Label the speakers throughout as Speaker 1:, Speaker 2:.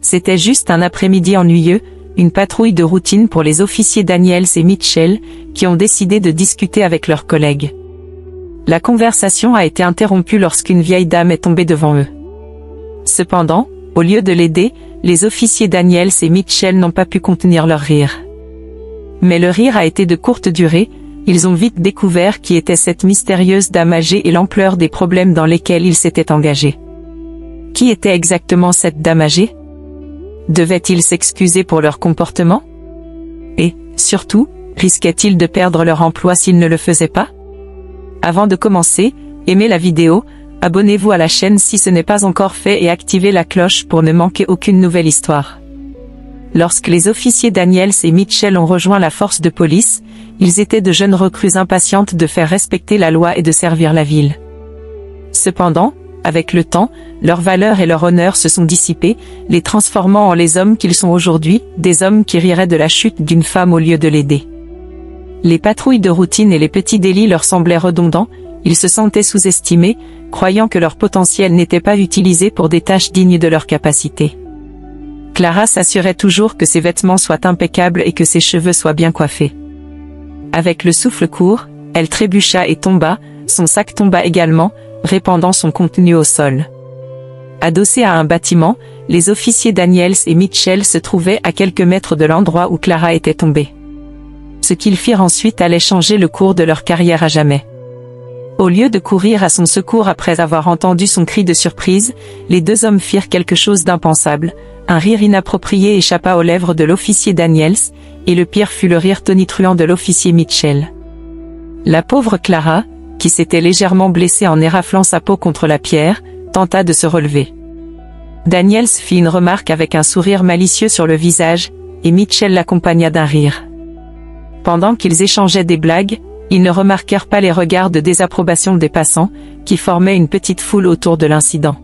Speaker 1: C'était juste un après-midi ennuyeux, une patrouille de routine pour les officiers Daniels et Mitchell, qui ont décidé de discuter avec leurs collègues. La conversation a été interrompue lorsqu'une vieille dame est tombée devant eux. Cependant, au lieu de l'aider, les officiers Daniels et Mitchell n'ont pas pu contenir leur rire. Mais le rire a été de courte durée, ils ont vite découvert qui était cette mystérieuse dame âgée et l'ampleur des problèmes dans lesquels ils s'étaient engagés. Qui était exactement cette dame âgée? Devaient-ils s'excuser pour leur comportement? Et, surtout, risquaient-ils de perdre leur emploi s'ils ne le faisaient pas? Avant de commencer, aimez la vidéo, abonnez-vous à la chaîne si ce n'est pas encore fait et activez la cloche pour ne manquer aucune nouvelle histoire. Lorsque les officiers Daniels et Mitchell ont rejoint la force de police, ils étaient de jeunes recrues impatientes de faire respecter la loi et de servir la ville. Cependant, avec le temps, leurs valeurs et leur honneur se sont dissipés, les transformant en les hommes qu'ils sont aujourd'hui, des hommes qui riraient de la chute d'une femme au lieu de l'aider. Les patrouilles de routine et les petits délits leur semblaient redondants, ils se sentaient sous-estimés, croyant que leur potentiel n'était pas utilisé pour des tâches dignes de leur capacité. Clara s'assurait toujours que ses vêtements soient impeccables et que ses cheveux soient bien coiffés. Avec le souffle court, elle trébucha et tomba, son sac tomba également, répandant son contenu au sol. Adossés à un bâtiment, les officiers Daniels et Mitchell se trouvaient à quelques mètres de l'endroit où Clara était tombée. Ce qu'ils firent ensuite allait changer le cours de leur carrière à jamais. Au lieu de courir à son secours après avoir entendu son cri de surprise, les deux hommes firent quelque chose d'impensable. Un rire inapproprié échappa aux lèvres de l'officier Daniels, et le pire fut le rire tonitruant de l'officier Mitchell. La pauvre Clara, qui s'était légèrement blessée en éraflant sa peau contre la pierre, tenta de se relever. Daniels fit une remarque avec un sourire malicieux sur le visage, et Mitchell l'accompagna d'un rire. Pendant qu'ils échangeaient des blagues, ils ne remarquèrent pas les regards de désapprobation des passants, qui formaient une petite foule autour de l'incident.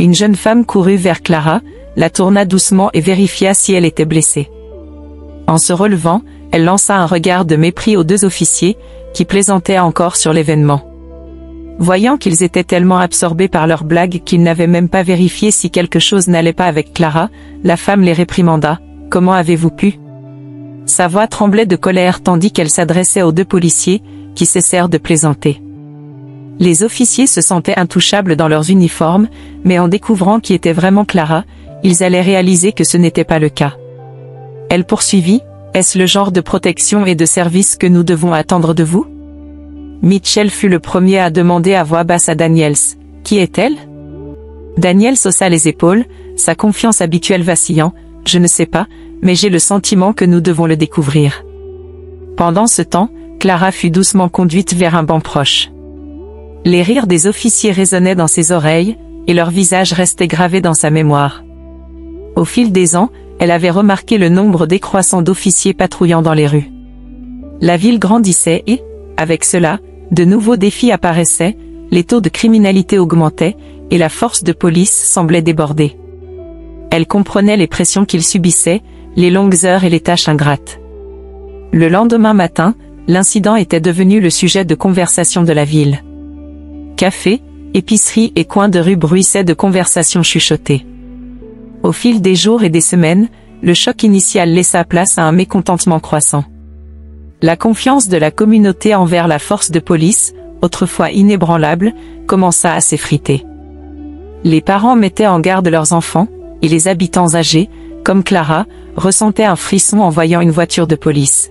Speaker 1: Une jeune femme courut vers Clara, la tourna doucement et vérifia si elle était blessée. En se relevant, elle lança un regard de mépris aux deux officiers, qui plaisantaient encore sur l'événement. Voyant qu'ils étaient tellement absorbés par leurs blagues qu'ils n'avaient même pas vérifié si quelque chose n'allait pas avec Clara, la femme les réprimanda. « Comment avez-vous pu ?» Sa voix tremblait de colère tandis qu'elle s'adressait aux deux policiers, qui cessèrent de plaisanter. Les officiers se sentaient intouchables dans leurs uniformes, mais en découvrant qui était vraiment Clara, ils allaient réaliser que ce n'était pas le cas. Elle poursuivit, « Est-ce le genre de protection et de service que nous devons attendre de vous ?» Mitchell fut le premier à demander à voix basse à Daniels, « Qui est-elle » Daniels haussa les épaules, sa confiance habituelle vacillant, « Je ne sais pas, mais j'ai le sentiment que nous devons le découvrir. » Pendant ce temps, Clara fut doucement conduite vers un banc proche. Les rires des officiers résonnaient dans ses oreilles, et leur visage restait gravé dans sa mémoire. Au fil des ans, elle avait remarqué le nombre décroissant d'officiers patrouillant dans les rues. La ville grandissait et, avec cela, de nouveaux défis apparaissaient, les taux de criminalité augmentaient, et la force de police semblait déborder. Elle comprenait les pressions qu'ils subissaient, les longues heures et les tâches ingrates. Le lendemain matin, l'incident était devenu le sujet de conversation de la ville. Cafés, épiceries et coins de rue bruissaient de conversations chuchotées. Au fil des jours et des semaines, le choc initial laissa place à un mécontentement croissant. La confiance de la communauté envers la force de police, autrefois inébranlable, commença à s'effriter. Les parents mettaient en garde leurs enfants, et les habitants âgés, comme Clara, ressentaient un frisson en voyant une voiture de police.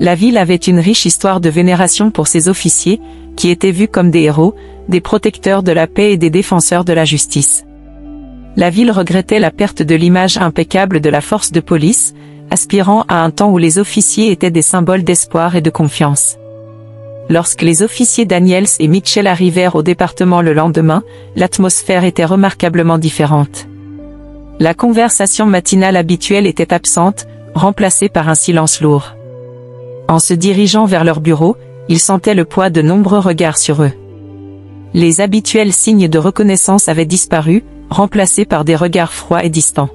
Speaker 1: La ville avait une riche histoire de vénération pour ses officiers, qui étaient vus comme des héros, des protecteurs de la paix et des défenseurs de la justice. La ville regrettait la perte de l'image impeccable de la force de police, aspirant à un temps où les officiers étaient des symboles d'espoir et de confiance. Lorsque les officiers Daniels et Mitchell arrivèrent au département le lendemain, l'atmosphère était remarquablement différente. La conversation matinale habituelle était absente, remplacée par un silence lourd. En se dirigeant vers leur bureau, ils sentaient le poids de nombreux regards sur eux. Les habituels signes de reconnaissance avaient disparu, remplacés par des regards froids et distants.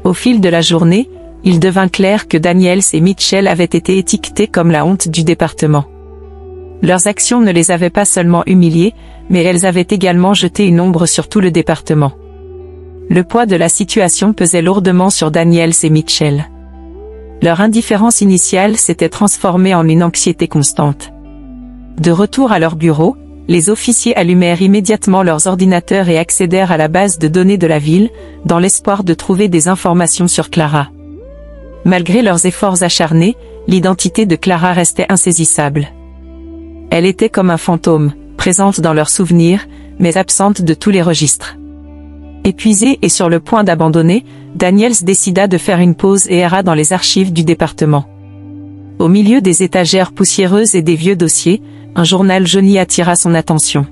Speaker 1: Au fil de la journée, il devint clair que Daniels et Mitchell avaient été étiquetés comme la honte du département. Leurs actions ne les avaient pas seulement humiliés, mais elles avaient également jeté une ombre sur tout le département. Le poids de la situation pesait lourdement sur Daniels et Mitchell. Leur indifférence initiale s'était transformée en une anxiété constante. De retour à leur bureau, les officiers allumèrent immédiatement leurs ordinateurs et accédèrent à la base de données de la ville, dans l'espoir de trouver des informations sur Clara. Malgré leurs efforts acharnés, l'identité de Clara restait insaisissable. Elle était comme un fantôme, présente dans leurs souvenirs, mais absente de tous les registres. Épuisé et sur le point d'abandonner, Daniels décida de faire une pause et erra dans les archives du département. Au milieu des étagères poussiéreuses et des vieux dossiers, un journal jauni attira son attention.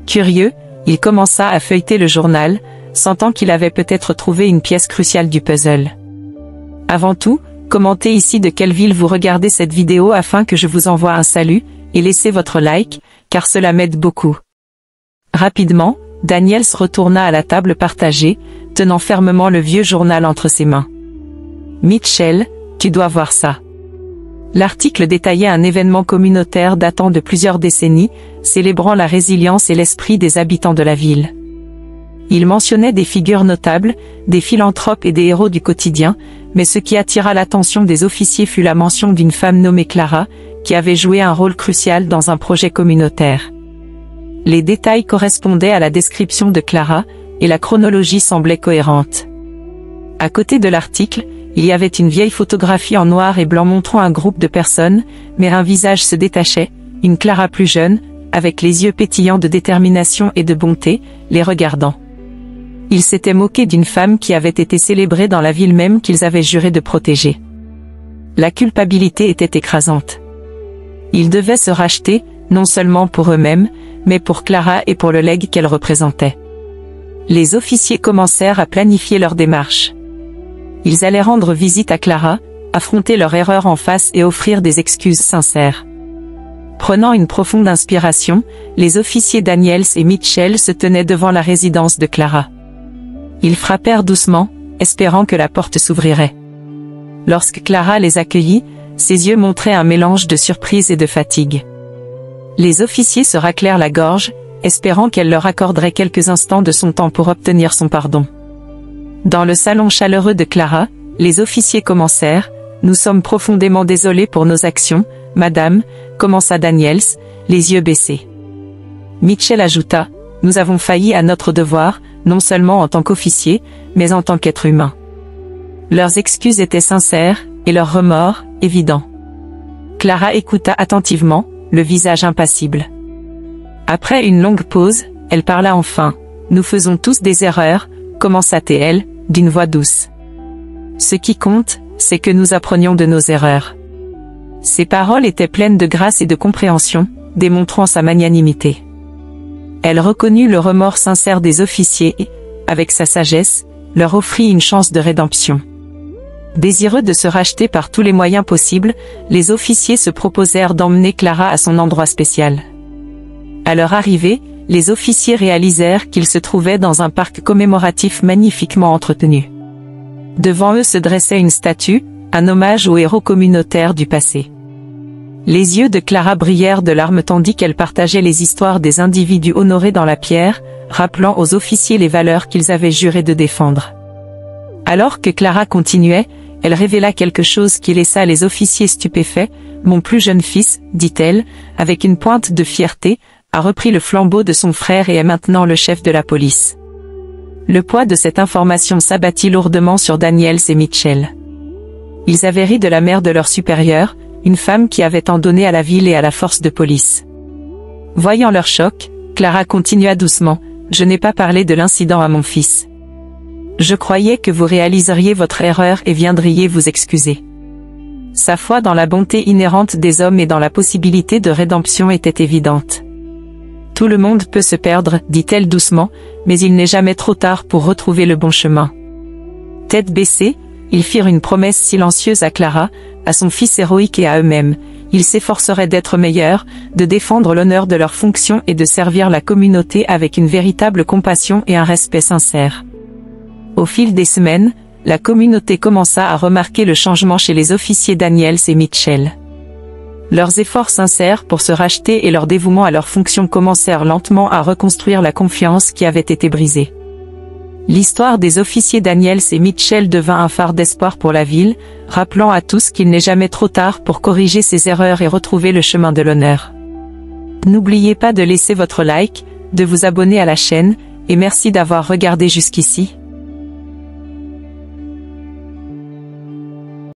Speaker 1: Curieux, il commença à feuilleter le journal, sentant qu'il avait peut-être trouvé une pièce cruciale du puzzle. Avant tout, commentez ici de quelle ville vous regardez cette vidéo afin que je vous envoie un salut, et laissez votre like, car cela m'aide beaucoup. Rapidement, Daniels retourna à la table partagée, tenant fermement le vieux journal entre ses mains. « Mitchell, tu dois voir ça. » L'article détaillait un événement communautaire datant de plusieurs décennies, célébrant la résilience et l'esprit des habitants de la ville. Il mentionnait des figures notables, des philanthropes et des héros du quotidien, mais ce qui attira l'attention des officiers fut la mention d'une femme nommée Clara, qui avait joué un rôle crucial dans un projet communautaire. Les détails correspondaient à la description de Clara, et la chronologie semblait cohérente. À côté de l'article, il y avait une vieille photographie en noir et blanc montrant un groupe de personnes, mais un visage se détachait, une Clara plus jeune, avec les yeux pétillants de détermination et de bonté, les regardant. Ils s'étaient moqués d'une femme qui avait été célébrée dans la ville même qu'ils avaient juré de protéger. La culpabilité était écrasante. Ils devaient se racheter, non seulement pour eux-mêmes, mais pour Clara et pour le legs qu'elle représentait. Les officiers commencèrent à planifier leur démarche. Ils allaient rendre visite à Clara, affronter leur erreur en face et offrir des excuses sincères. Prenant une profonde inspiration, les officiers Daniels et Mitchell se tenaient devant la résidence de Clara. Ils frappèrent doucement, espérant que la porte s'ouvrirait. Lorsque Clara les accueillit, ses yeux montraient un mélange de surprise et de fatigue. Les officiers se raclèrent la gorge, espérant qu'elle leur accorderait quelques instants de son temps pour obtenir son pardon. Dans le salon chaleureux de Clara, les officiers commencèrent « Nous sommes profondément désolés pour nos actions, madame », commença Daniels, les yeux baissés. Mitchell ajouta « Nous avons failli à notre devoir, non seulement en tant qu'officiers, mais en tant qu'êtres humains. » Leurs excuses étaient sincères, et leurs remords, évidents. Clara écouta attentivement, le visage impassible. Après une longue pause, elle parla enfin. « Nous faisons tous des erreurs », commença-t-elle, d'une voix douce. « Ce qui compte, c'est que nous apprenions de nos erreurs. » Ses paroles étaient pleines de grâce et de compréhension, démontrant sa magnanimité. Elle reconnut le remords sincère des officiers et, avec sa sagesse, leur offrit une chance de rédemption. Désireux de se racheter par tous les moyens possibles, les officiers se proposèrent d'emmener Clara à son endroit spécial. À leur arrivée, les officiers réalisèrent qu'ils se trouvaient dans un parc commémoratif magnifiquement entretenu. Devant eux se dressait une statue, un hommage aux héros communautaires du passé. Les yeux de Clara brillèrent de larmes tandis qu'elle partageait les histoires des individus honorés dans la pierre, rappelant aux officiers les valeurs qu'ils avaient juré de défendre. Alors que Clara continuait, elle révéla quelque chose qui laissa les officiers stupéfaits. « Mon plus jeune fils, dit-elle, avec une pointe de fierté, a repris le flambeau de son frère et est maintenant le chef de la police. » Le poids de cette information s'abattit lourdement sur Daniels et Mitchell. Ils avaient ri de la mère de leur supérieur, une femme qui avait tant donné à la ville et à la force de police. Voyant leur choc, Clara continua doucement, « Je n'ai pas parlé de l'incident à mon fils. Je croyais que vous réaliseriez votre erreur et viendriez vous excuser. » Sa foi dans la bonté inhérente des hommes et dans la possibilité de rédemption était évidente. « Tout le monde peut se perdre, dit-elle doucement, mais il n'est jamais trop tard pour retrouver le bon chemin. » Tête baissée, ils firent une promesse silencieuse à Clara, à son fils héroïque et à eux-mêmes. Ils s'efforceraient d'être meilleurs, de défendre l'honneur de leur fonction et de servir la communauté avec une véritable compassion et un respect sincère. Au fil des semaines, la communauté commença à remarquer le changement chez les officiers Daniels et Mitchell. Leurs efforts sincères pour se racheter et leur dévouement à leur fonction commencèrent lentement à reconstruire la confiance qui avait été brisée. L'histoire des officiers Daniels et Mitchell devint un phare d'espoir pour la ville, rappelant à tous qu'il n'est jamais trop tard pour corriger ses erreurs et retrouver le chemin de l'honneur. N'oubliez pas de laisser votre like, de vous abonner à la chaîne, et merci d'avoir regardé jusqu'ici.